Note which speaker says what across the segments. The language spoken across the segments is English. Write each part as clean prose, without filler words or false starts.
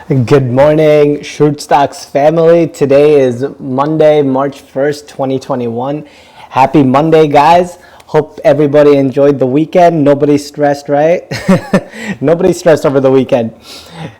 Speaker 1: Good morning, Schrute Stocks family. Today is Monday, March 1st, 2021. Happy Monday, guys. Hope everybody enjoyed the weekend. Nobody's stressed, right? Nobody's stressed over the weekend.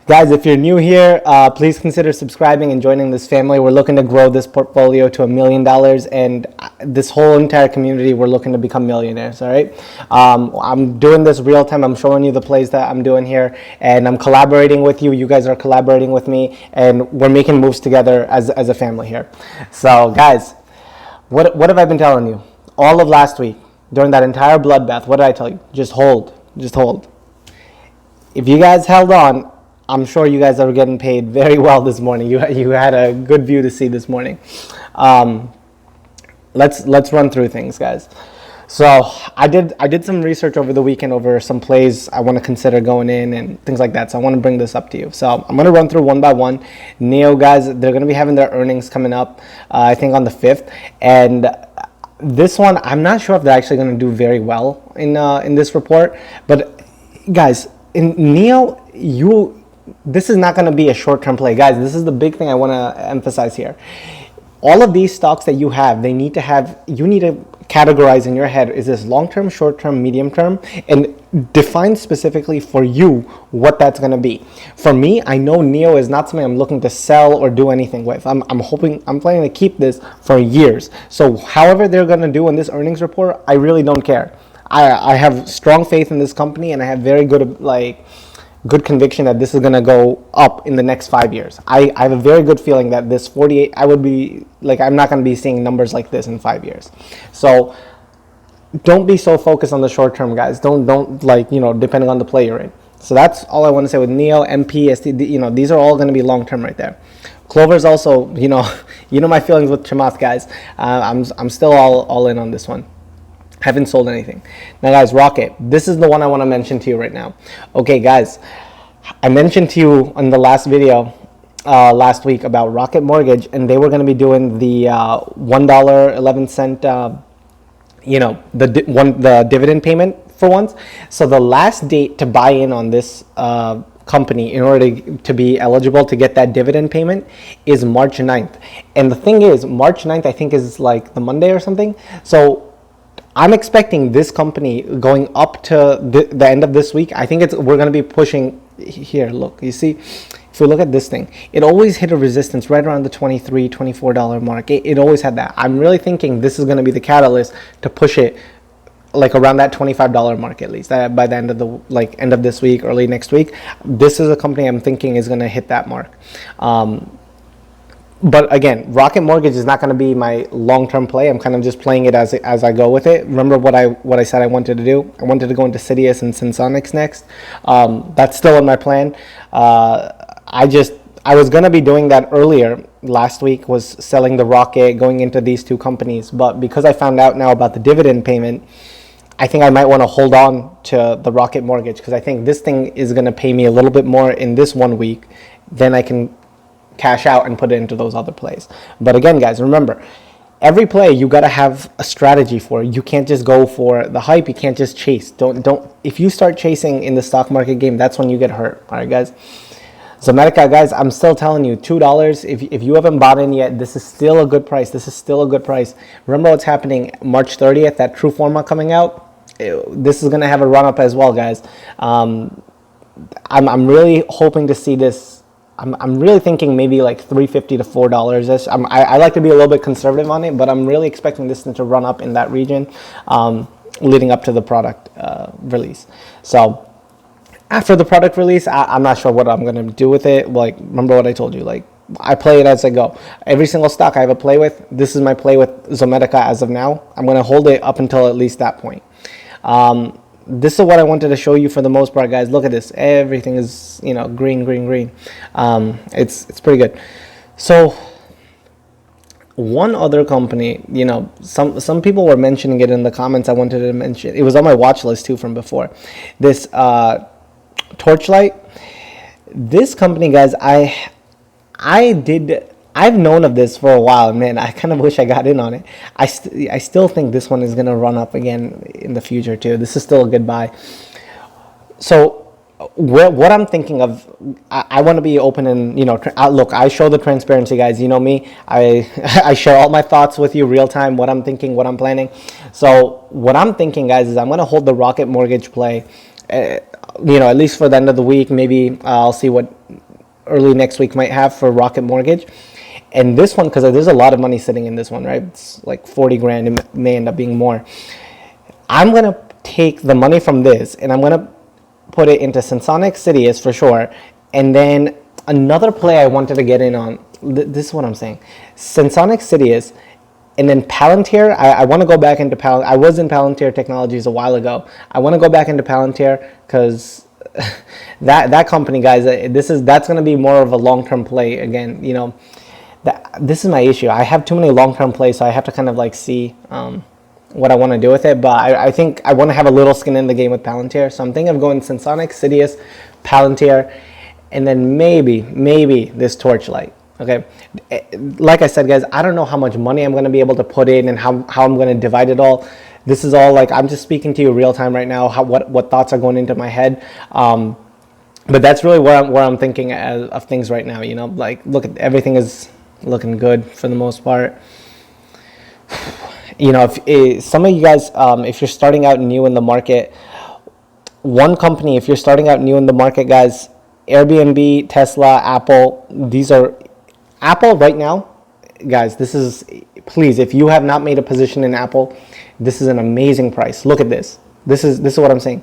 Speaker 1: Guys, if you're new here, please consider subscribing and joining this family. We're looking to grow this portfolio to $1 million, and this whole entire community, we're looking to become millionaires, all right? I'm doing this real time. I'm showing you the plays that I'm doing here, and I'm collaborating with you. You guys are collaborating with me, and we're making moves together as a family here. So, guys, what have I been telling you? All of last week, during that entire bloodbath, what did I tell you? Just hold. Just hold. If you guys held on, I'm sure you guys are getting paid very well this morning. You had a good view to see this morning. Let's run through things, guys. So I did some research over the weekend over some plays I want to consider going in and things like that. So I want to bring this up to you. So I'm going to run through one by one. NEO, guys, they're going to be having their earnings coming up, I think on the 5th. And this one, I'm not sure if they're actually going to do very well in this report. But guys, in NEO, this is not going to be a short-term play. Guys, this is the big thing I want to emphasize here. All of these stocks that you have, you need to categorize in your head, is this long-term, short-term, medium-term, and define specifically for you what that's going to be. For me, I know NEO is not something I'm looking to sell or do anything with. I'm planning to keep this for years. So however they're going to do in this earnings report, I really don't care. I have strong faith in this company, and I have very good conviction that this is going to go up in the next 5 years. I have a very good feeling that this 48, I'm not going to be seeing numbers like this in 5 years. So don't be so focused on the short term, guys. Don't depending on the play you're in. So that's all I want to say with NEO, MP, ST, these are all going to be long term right there. Clover's also, my feelings with Chamath, guys. I'm still all in on this one. Haven't sold anything. Now, guys, Rocket, this is the one I want to mention to you right now. Okay, guys, I mentioned to you in the last video last week about Rocket Mortgage, and they were going to be doing the $1.11 the dividend payment for once. So the last date to buy in on this company in order to be eligible to get that dividend payment is March 9th. And the thing is, March 9th, I think, is like the Monday or something. So I'm expecting this company going up to the end of this week. I think we're going to be pushing here. Look, you see, if we look at this thing, it always hit a resistance right around the $23, $24 mark. It always had that. I'm really thinking this is going to be the catalyst to push it like around that $25 mark at least by the end of end of this week, early next week. This is a company I'm thinking is going to hit that mark. But again, Rocket Mortgage is not going to be my long-term play. I'm kind of just playing it as I go with it. Remember what I said I wanted to do? I wanted to go into Cydius and Sensonics next. That's still in my plan. I was going to be doing that earlier last week, was selling the Rocket, going into these two companies. But because I found out now about the dividend payment, I think I might want to hold on to the Rocket Mortgage, because I think this thing is going to pay me a little bit more in this 1 week than I can cash out and put it into those other plays. But again, guys, remember, every play you got to have a strategy for. You can't just go for the hype. You can't just chase. Don't. If you start chasing in the stock market game, that's when you get hurt. All right, guys. Zomedica, guys, I'm still telling you, $2. If you haven't bought in yet, this is still a good price. This is still a good price. Remember what's happening March 30th, that True Forma coming out? This is going to have a run up as well, guys. I'm really hoping to see this. I'm really thinking maybe like $3.50 to $4. I like to be a little bit conservative on it, but I'm really expecting this thing to run up in that region leading up to the product release. So after the product release, I'm not sure what I'm going to do with it. Like, remember what I told you, like, I play it as I go. Every single stock I have a play with, this is my play with Zomedica as of now. I'm going to hold it up until at least that point. This is what I wanted to show you for the most part, guys. Look at this. Everything is, green, green, green. It's pretty good. So one other company, some people were mentioning it in the comments. I wanted to mention. It was on my watch list too from before. This Torchlight. This company, guys, I've known of this for a while, man. I kind of wish I got in on it. I still think this one is going to run up again in the future too. This is still a good buy. So what I'm thinking of, I want to be open and, look, I show the transparency, guys. You know me, I I share all my thoughts with you real time, what I'm thinking, what I'm planning. So what I'm thinking, guys, is I'm going to hold the Rocket Mortgage play, at least for the end of the week. Maybe I'll see what early next week might have for Rocket Mortgage. And this one, because there's a lot of money sitting in this one, right? It's like 40 grand. It may end up being more. I'm going to take the money from this and I'm going to put it into Sensonic, Sidious for sure. And then another play I wanted to get in on, this is what I'm saying. Sensonic, Sidious, and then Palantir. I want to go back into Palantir. I was in Palantir Technologies a while ago. I want to go back into Palantir because that company, guys, that's going to be more of a long-term play again. This is my issue. I have too many long-term plays, so I have to kind of like see what I want to do with it. But I think I want to have a little skin in the game with Palantir. So I'm thinking of going Sensonic, Sidious, Palantir, and then maybe this Torchlight. Okay, like I said, guys, I don't know how much money I'm going to be able to put in and how I'm going to divide it all. This is all like I'm just speaking to you real time right now. What thoughts are going into my head. But that's really where I'm thinking of things right now. Like look at everything is looking good for the most part. If some of you guys, if you're starting out new in the market, one company, if you're starting out new in the market, guys, Airbnb, Tesla, Apple, these are Apple right now, guys. Please, if you have not made a position in Apple, this is an amazing price. Look at this. This is what I'm saying.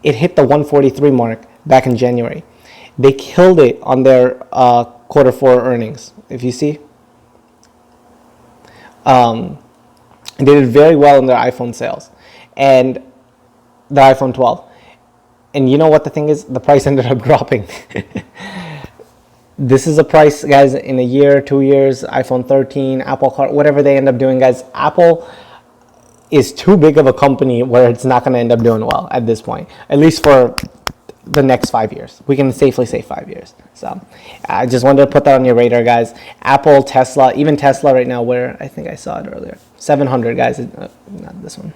Speaker 1: It hit the 143 mark back in January. They killed it on their quarter four earnings. If you see, they did very well in their iPhone sales and the iPhone 12. And you know what the thing is? The price ended up dropping. This is a price, guys, in a year, 2 years, iPhone 13, Apple Car, whatever they end up doing, guys. Apple is too big of a company where it's not going to end up doing well at this point, at least for the next 5 years. We can safely say 5 years. So I just wanted to put that on your radar, guys. Apple, Tesla, even Tesla right now, where I think I saw it earlier, 700, guys. Not this one.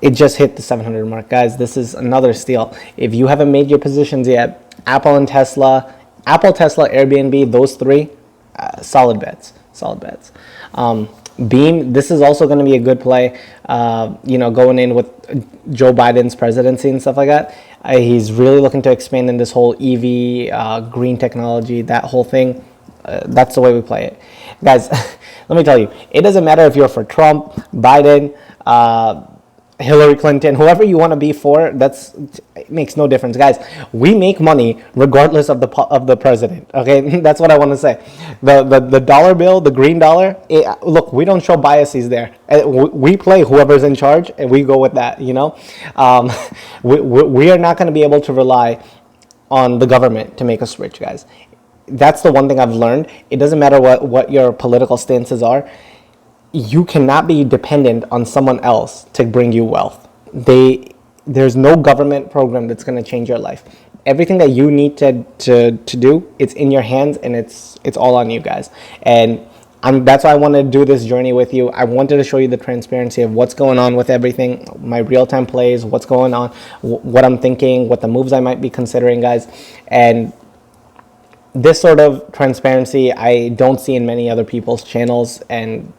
Speaker 1: It just hit the 700 mark, guys. This is another steal. If you haven't made your positions yet, Apple, Tesla, Airbnb, those three, solid bets. Beam, this is also going to be a good play, going in with Joe Biden's presidency and stuff like that. He's really looking to expand in this whole EV, green technology, that whole thing. That's the way we play it. Guys, let me tell you, it doesn't matter if you're for Trump, Biden, Hillary Clinton, whoever you want to be for, it makes no difference, guys. We make money regardless of the president. Okay, that's what I want to say. The dollar bill, the green dollar. Look, we don't show biases there. We play whoever's in charge, and we go with that. We are not going to be able to rely on the government to make us rich, guys. That's the one thing I've learned. It doesn't matter what your political stances are. You cannot be dependent on someone else to bring you wealth. There's no government program that's going to change your life. Everything that you need to do, it's in your hands, and it's all on you, guys. And that's why I wanted to do this journey with you. I wanted to show you the transparency of what's going on with everything, my real-time plays, what's going on, what I'm thinking, what the moves I might be considering, guys. And this sort of transparency I don't see in many other people's channels, and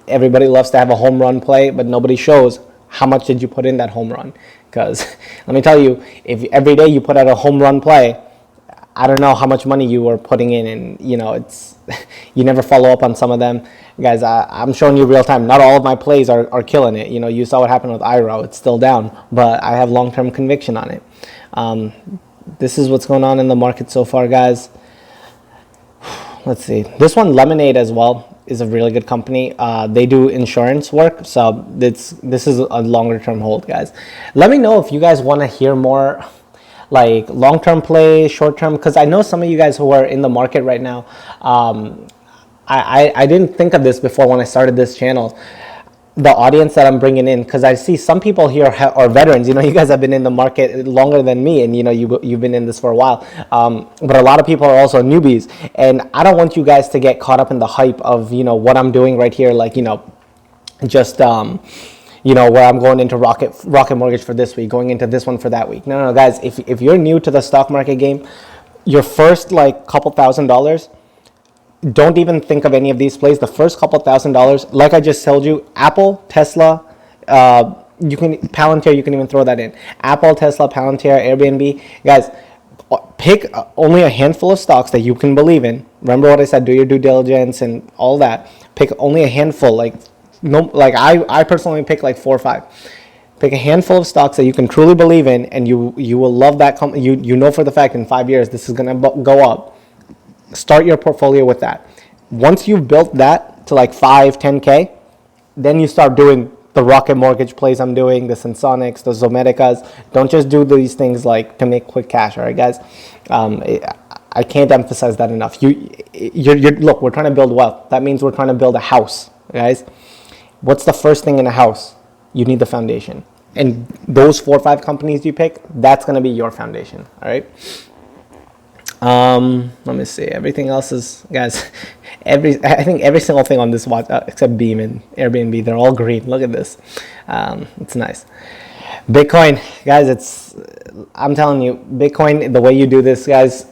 Speaker 1: everybody loves to have a home run play, but nobody shows how much did you put in that home run. Because let me tell you, if every day you put out a home run play, I don't know how much money you were putting in, and it's you never follow up on some of them, guys. I'm showing you real time. Not all of my plays are killing it. You saw what happened with IRO. It's still down, but I have long-term conviction on it. This is what's going on in the market so far, guys. Let's see. This one, Lemonade, as well, is a really good company. They do insurance work, so this is a longer term hold, guys. Let me know if you guys want to hear more like long term play, short term, because I know some of you guys who are in the market right now. I didn't think of this before when I started this channel. The audience that I'm bringing in, because I see some people here are veterans. You guys have been in the market longer than me, and you've been in this for a while. But a lot of people are also newbies, and I don't want you guys to get caught up in the hype of what I'm doing right here, like just where I'm going into rocket mortgage for this week, going into this one for that week. No, guys, if you're new to the stock market game, your first like couple $1,000s, don't even think of any of these plays. The first couple $1,000s, like I just told you, Apple, Tesla, Palantir, you can even throw that in. Apple, Tesla, Palantir, Airbnb. Guys, pick only a handful of stocks that you can believe in. Remember what I said, do your due diligence and all that. Pick only a handful, I personally pick like 4 or 5. Pick a handful of stocks that you can truly believe in, and you will love that company. You know for the fact in 5 years this is going to go up. Start your portfolio with that. Once you've built that to like 5, 10K, then you start doing the rocket mortgage plays I'm doing, the Sensonics, the Zomedicas. Don't just do these things like to make quick cash, all right, guys? I can't emphasize that enough. Look, we're trying to build wealth. That means we're trying to build a house, guys. What's the first thing in a house? You need the foundation. And those 4 or 5 companies you pick, that's going to be your foundation, all right? Let me see. Everything else is, guys, I think every single thing on this watch, except Beam and Airbnb, they're all green. Look at this. It's nice. Bitcoin, guys, I'm telling you, Bitcoin, the way you do this, guys,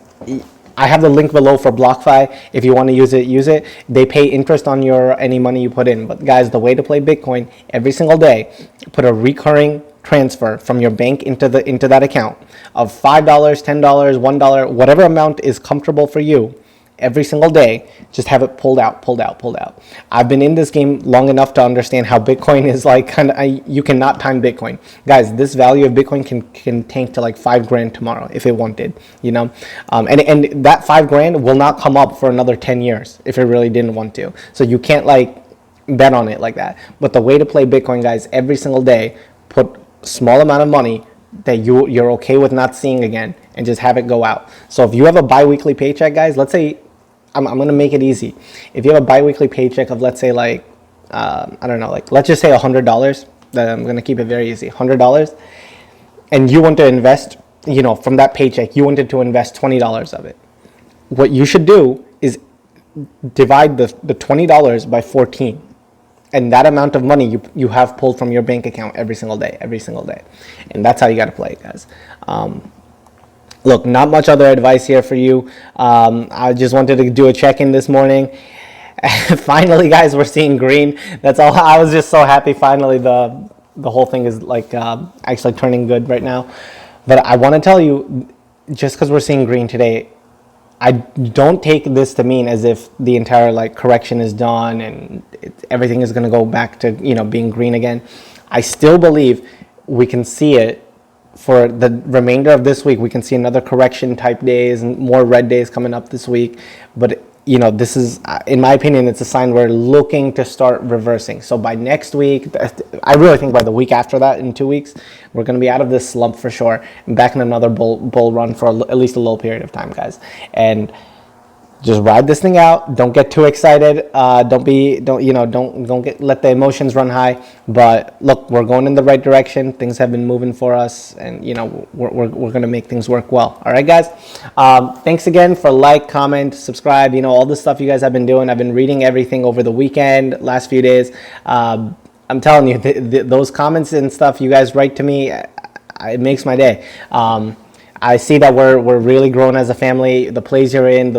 Speaker 1: I have the link below for BlockFi. If you want to use it, use it. They pay interest on any money you put in. But guys, the way to play Bitcoin, every single day, put a recurring transfer from your bank into that account of $5, $10, $1, whatever amount is comfortable for you. Every single day, just have it pulled out. I've been in this game long enough to understand how Bitcoin is like you cannot time Bitcoin. Guys, this value of Bitcoin can tank to like $5,000 tomorrow if it wanted, and that $5,000 will not come up for another 10 years if it really didn't want to. So you can't like bet on it like that. But the way to play Bitcoin, guys, every single day, put small amount of money that you're okay with not seeing again and just have it go out. So if you have a bi-weekly paycheck, guys, let's say, I'm going to make it easy. If you have a bi-weekly paycheck of, let's say, like, I don't know, like, let's just say $100, then I'm going to keep it very easy, $100, and you want to invest, from that paycheck, you wanted to invest $20 of it. What you should do is divide the $20 by 14. And that amount of money you have pulled from your bank account every single day. And that's how you got to play it, guys. Look, not much other advice here for you. I just wanted to do a check-in this morning. Finally, guys, we're seeing green. That's all. I was just so happy. Finally, the whole thing is like actually turning good right now. But I want to tell you, just because we're seeing green today, I don't take this to mean as if the entire like correction is done and everything is going to go back to being green again. I still believe we can see it for the remainder of this week. We can see another correction type days and more red days coming up this week. But this is, in my opinion, it's a sign we're looking to start reversing. So by next week, I really think by the week after that, in 2 weeks, we're going to be out of this slump for sure and back in another bull run for at least a little period of time, guys. And just ride this thing out. Don't get too excited. Let the emotions run high. But look, we're going in the right direction. Things have been moving for us, and we're going to make things work well. All right, guys. Thanks again for comment, subscribe. All the stuff you guys have been doing. I've been reading everything over the weekend, last few days. I'm telling you, those comments and stuff you guys write to me, it makes my day. I see that we're really growing as a family. The plays you're in,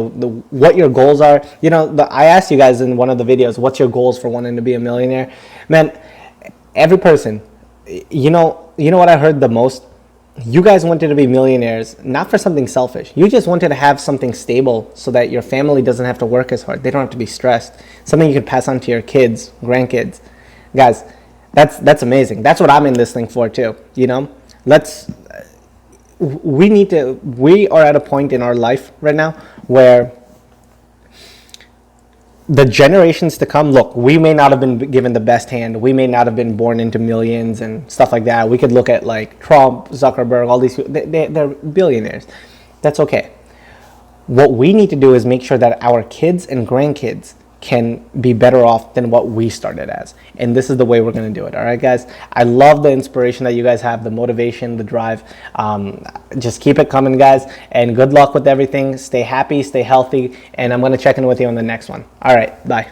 Speaker 1: what your goals are. I asked you guys in one of the videos, what's your goals for wanting to be a millionaire? Man, every person, you know what I heard the most? You guys wanted to be millionaires, not for something selfish. You just wanted to have something stable so that your family doesn't have to work as hard. They don't have to be stressed. Something you can pass on to your kids, grandkids. Guys, that's amazing. That's what I'm in this thing for too. We are at a point in our life right now where the generations to come, look, we may not have been given the best hand. We may not have been born into millions and stuff like that. We could look at like Trump, Zuckerberg, all these people. They're billionaires. That's okay. What we need to do is make sure that our kids and grandkids can be better off than what we started as. And this is the way we're going to do it. All right, guys. I love the inspiration that you guys have, the motivation, the drive. Just keep it coming, guys. And good luck with everything. Stay happy, stay healthy. And I'm going to check in with you on the next one. All right. Bye.